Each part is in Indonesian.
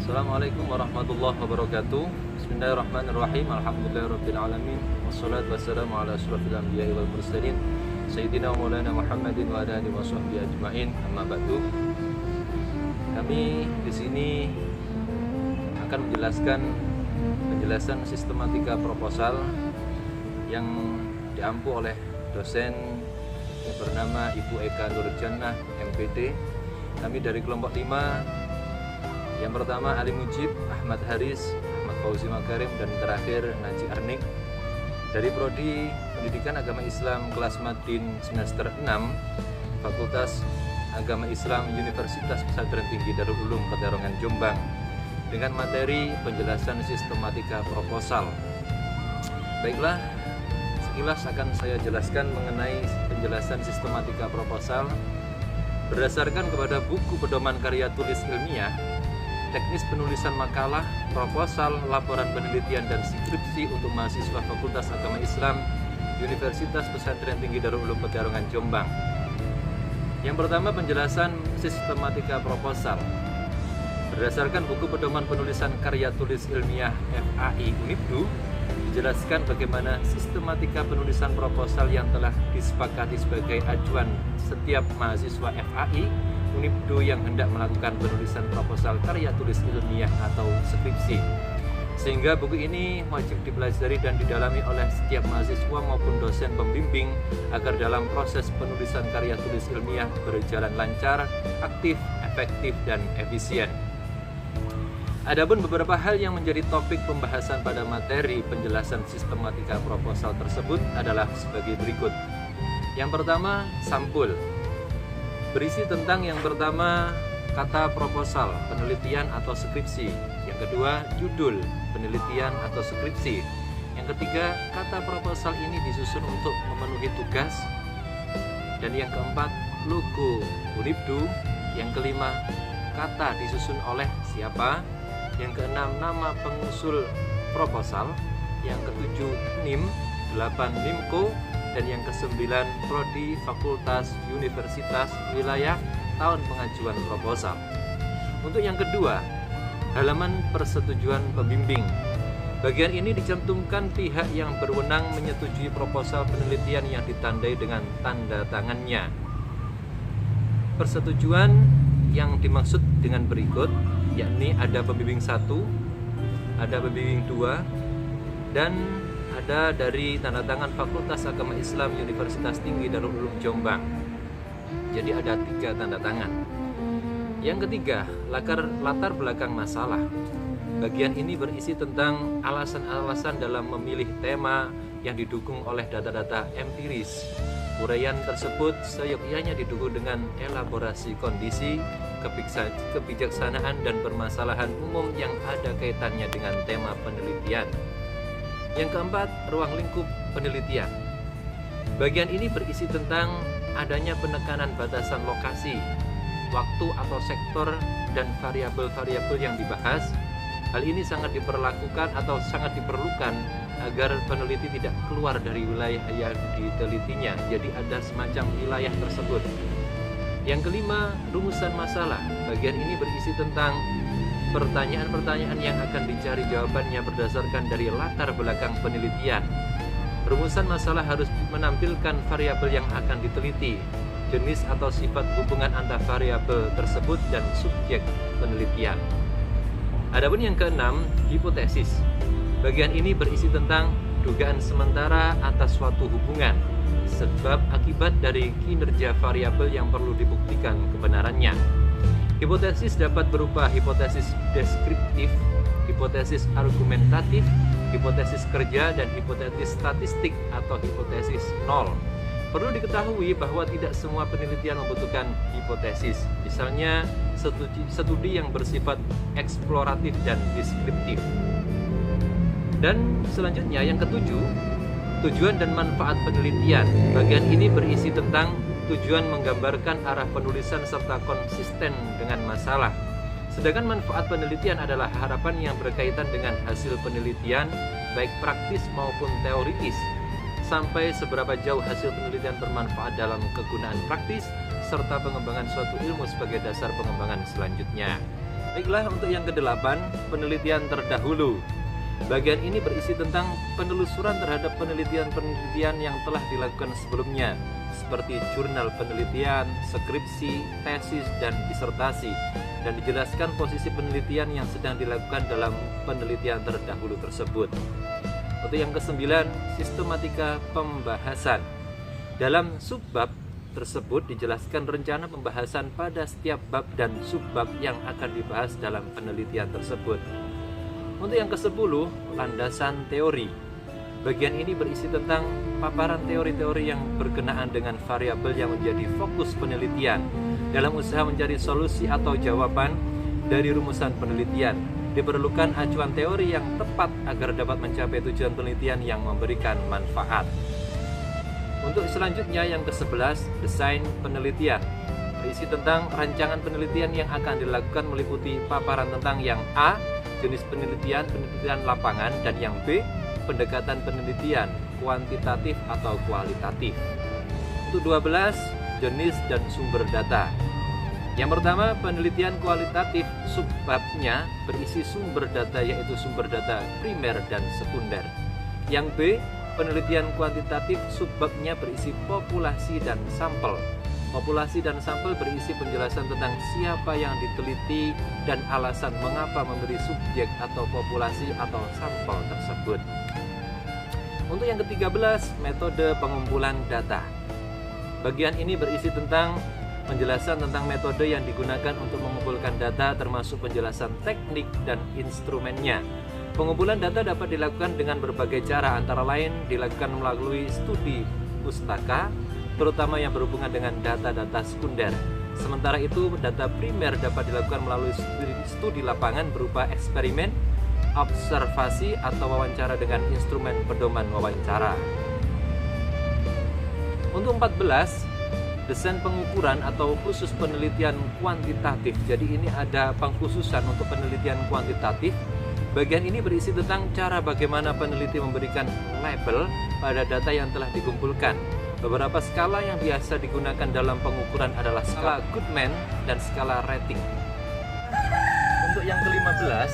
Assalamualaikum warahmatullahi wabarakatuh. Bismillahirrahmanirrahim. Alhamdulillahirabbil alamin. Wassalatu wassalamu ala asyrofil anbiya'i wal mursalin Sayyidina wa maulana Muhammadin wa ala alihi washabbihi ajmain. Amma ba'du. Kami di sini akan menjelaskan penjelasan sistematika proposal yang diampu oleh dosen yang bernama Ibu Eka Nurjannah MPD. Kami dari kelompok 5. Yang pertama Ali Mujib, Ahmad Haris, Ahmad Fauzi Makarim, dan terakhir Naji Arnik dari Prodi Pendidikan Agama Islam kelas Madin semester 6 Fakultas Agama Islam Universitas Pesantren Tinggi Darul Ulum Peterongan Jombang dengan materi penjelasan sistematika proposal. Baiklah, sekilas akan saya jelaskan mengenai penjelasan sistematika proposal berdasarkan kepada buku pedoman karya tulis ilmiah, teknis penulisan makalah, proposal, laporan penelitian, dan skripsi untuk mahasiswa Fakultas Agama Islam Universitas Pesantren Tinggi Darul Ulum Peterongan Jombang. Yang pertama, penjelasan sistematika proposal. Berdasarkan buku pedoman penulisan karya tulis ilmiah FAI Unibdu, dijelaskan bagaimana sistematika penulisan proposal yang telah disepakati sebagai acuan setiap mahasiswa FAI Unibdu yang hendak melakukan penulisan proposal karya tulis ilmiah atau skripsi. Sehingga buku ini wajib dipelajari dan didalami oleh setiap mahasiswa maupun dosen pembimbing agar dalam proses penulisan karya tulis ilmiah berjalan lancar, aktif, efektif, dan efisien. Adapun beberapa hal yang menjadi topik pembahasan pada materi penjelasan sistematika proposal tersebut adalah sebagai berikut. Yang pertama, sampul. Berisi tentang yang pertama, kata proposal, penelitian atau skripsi. Yang kedua, judul, penelitian atau skripsi. Yang ketiga, kata proposal ini disusun untuk memenuhi tugas. Dan yang keempat, logo Unibdu. Yang kelima, kata disusun oleh siapa. Yang keenam, nama pengusul proposal. Yang ketujuh, NIM. 8, NIMKO. Dan yang kesembilan, Prodi Fakultas Universitas Wilayah tahun pengajuan proposal. Untuk yang kedua, halaman persetujuan pembimbing. Bagian ini dicantumkan pihak yang berwenang menyetujui proposal penelitian yang ditandai dengan tanda tangannya. Persetujuan yang dimaksud dengan berikut, yakni ada pembimbing 1, ada pembimbing 2, dan ada dari tanda tangan Fakultas Agama Islam Universitas Tinggi Darul Ulum Jombang. Jadi ada 3 tanda tangan. Yang ketiga, latar belakang masalah. Bagian ini berisi tentang alasan-alasan dalam memilih tema yang didukung oleh data-data empiris. Uraian tersebut seyogyanya didukung dengan elaborasi kondisi, kebijaksanaan, dan permasalahan umum yang ada kaitannya dengan tema penelitian. Yang keempat, ruang lingkup penelitian. Bagian ini berisi tentang adanya penekanan batasan lokasi, waktu atau sektor, dan variabel-variabel yang dibahas. Hal ini sangat diperlakukan atau sangat diperlukan agar peneliti tidak keluar dari wilayah yang ditelitinya, jadi ada semacam wilayah tersebut. Yang kelima, rumusan masalah. Bagian ini berisi tentang pertanyaan-pertanyaan yang akan dicari jawabannya berdasarkan dari latar belakang penelitian. Rumusan masalah harus menampilkan variabel yang akan diteliti, jenis atau sifat hubungan antar variabel tersebut, dan subjek penelitian. Adapun yang keenam, hipotesis. Bagian ini berisi tentang dugaan sementara atas suatu hubungan, sebab akibat dari kinerja variabel yang perlu dibuktikan kebenarannya. Hipotesis dapat berupa hipotesis deskriptif, hipotesis argumentatif, hipotesis kerja, dan hipotesis statistik atau hipotesis nol. Perlu diketahui bahwa tidak semua penelitian membutuhkan hipotesis. Misalnya, studi yang bersifat eksploratif dan deskriptif. Dan selanjutnya yang ketujuh, tujuan dan manfaat penelitian. Bagian ini berisi tentang tujuan menggambarkan arah penulisan serta konsisten dengan masalah. Sedangkan manfaat penelitian adalah harapan yang berkaitan dengan hasil penelitian, baik praktis maupun teoritis. sampai seberapa jauh hasil penelitian bermanfaat dalam kegunaan praktis, serta pengembangan suatu ilmu sebagai dasar pengembangan selanjutnya. Baiklah, untuk yang ke-8, penelitian terdahulu. Bagian ini berisi tentang penelusuran terhadap penelitian-penelitian yang telah dilakukan sebelumnya, seperti jurnal penelitian, skripsi, tesis, dan disertasi, dan dijelaskan posisi penelitian yang sedang dilakukan dalam penelitian terdahulu tersebut. Untuk yang ke-9, sistematika pembahasan. Dalam subbab tersebut dijelaskan rencana pembahasan pada setiap bab dan subbab yang akan dibahas dalam penelitian tersebut. Untuk yang ke-10, landasan teori. Bagian ini berisi tentang paparan teori-teori yang berkenaan dengan variabel yang menjadi fokus penelitian dalam usaha mencari solusi atau jawaban dari rumusan penelitian. Diperlukan acuan teori yang tepat agar dapat mencapai tujuan penelitian yang memberikan manfaat. Untuk selanjutnya yang ke-11, desain penelitian. Berisi tentang rancangan penelitian yang akan dilakukan meliputi paparan tentang yang A, jenis penelitian lapangan, dan yang B, pendekatan penelitian, kuantitatif atau kualitatif. Untuk 12, jenis dan sumber data. Yang pertama, penelitian kualitatif, subbabnya berisi sumber data, yaitu sumber data primer dan sekunder. Yang B, penelitian kuantitatif, subbabnya berisi populasi dan sampel. Populasi dan sampel berisi penjelasan tentang siapa yang diteliti dan alasan mengapa memberi subjek atau populasi atau sampel tersebut. Untuk yang ke-13, metode pengumpulan data. Bagian ini berisi tentang penjelasan tentang metode yang digunakan untuk mengumpulkan data, termasuk penjelasan teknik dan instrumennya. Pengumpulan data dapat dilakukan dengan berbagai cara, antara lain dilakukan melalui studi pustaka, terutama yang berhubungan dengan data-data sekunder. Sementara itu, data primer dapat dilakukan melalui studi lapangan berupa eksperimen, observasi, atau wawancara dengan instrumen pedoman wawancara. Untuk 14, desain pengukuran atau khusus penelitian kuantitatif. Jadi ini ada pengkhususan untuk penelitian kuantitatif. Bagian ini berisi tentang cara bagaimana peneliti memberikan label pada data yang telah dikumpulkan. Beberapa skala yang biasa digunakan dalam pengukuran adalah skala Goodman dan skala rating. Untuk yang ke-15,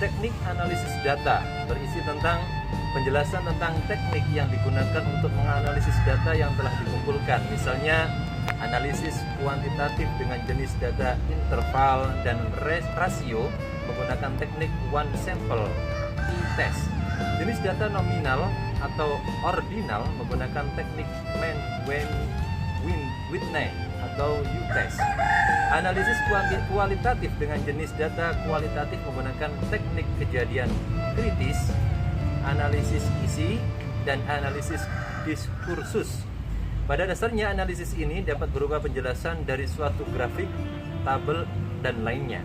teknik analisis data, berisi tentang penjelasan tentang teknik yang digunakan untuk menganalisis data yang telah dikumpulkan. Misalnya, analisis kuantitatif dengan jenis data interval dan rasio menggunakan teknik one sample t-test. Jenis data nominal atau ordinal menggunakan teknik Mann-Whitney atau U-test. Analisis kualitatif dengan jenis data kualitatif menggunakan teknik kejadian kritis, analisis isi, dan analisis diskursus. Pada dasarnya, analisis ini dapat berupa penjelasan dari suatu grafik, tabel, dan lainnya,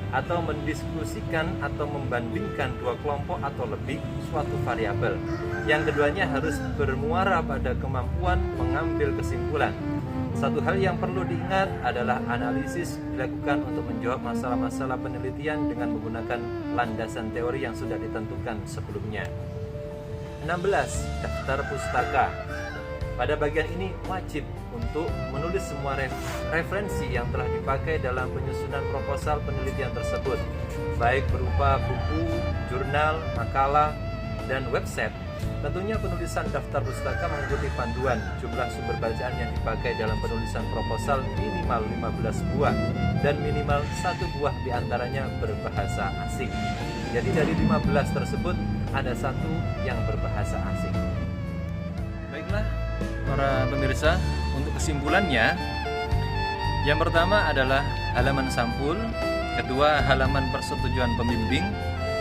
atau mendiskusikan atau membandingkan dua kelompok atau lebih suatu variabel. Yang keduanya harus bermuara pada kemampuan mengambil kesimpulan. Satu hal yang perlu diingat adalah analisis dilakukan untuk menjawab masalah-masalah penelitian dengan menggunakan landasan teori yang sudah ditentukan sebelumnya. 16. Daftar pustaka. Pada bagian ini wajib untuk menulis semua referensi yang telah dipakai dalam penyusunan proposal penelitian tersebut, baik berupa buku, jurnal, makalah, dan website. Tentunya penulisan daftar pustaka mengikuti panduan jumlah sumber bacaan yang dipakai dalam penulisan proposal minimal 15 buah dan minimal 1 buah diantaranya berbahasa asing. Jadi dari 15 tersebut ada 1 yang berbahasa asing. Baiklah para pemirsa, untuk kesimpulannya, yang pertama adalah halaman sampul, kedua halaman persetujuan pembimbing,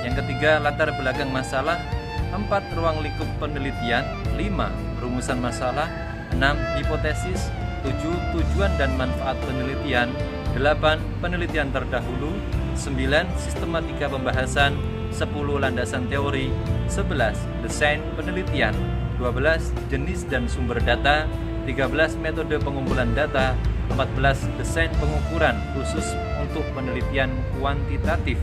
yang ketiga latar belakang masalah, 4 ruang lingkup penelitian, 5 rumusan masalah, 6 hipotesis, 7 tujuan dan manfaat penelitian, 8 penelitian terdahulu, 9 sistematika pembahasan, 10 landasan teori, 11 desain penelitian, 12 jenis dan sumber data, 13 metode pengumpulan data, 14 desain pengukuran khusus untuk penelitian kuantitatif,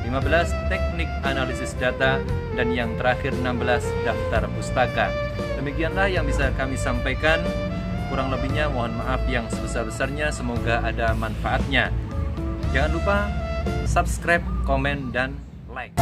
15 teknik analisis data, dan yang terakhir 16 daftar pustaka. Demikianlah yang bisa kami sampaikan. Kurang lebihnya mohon maaf yang sebesar-besarnya. Semoga ada manfaatnya. Jangan lupa subscribe, komen, dan like.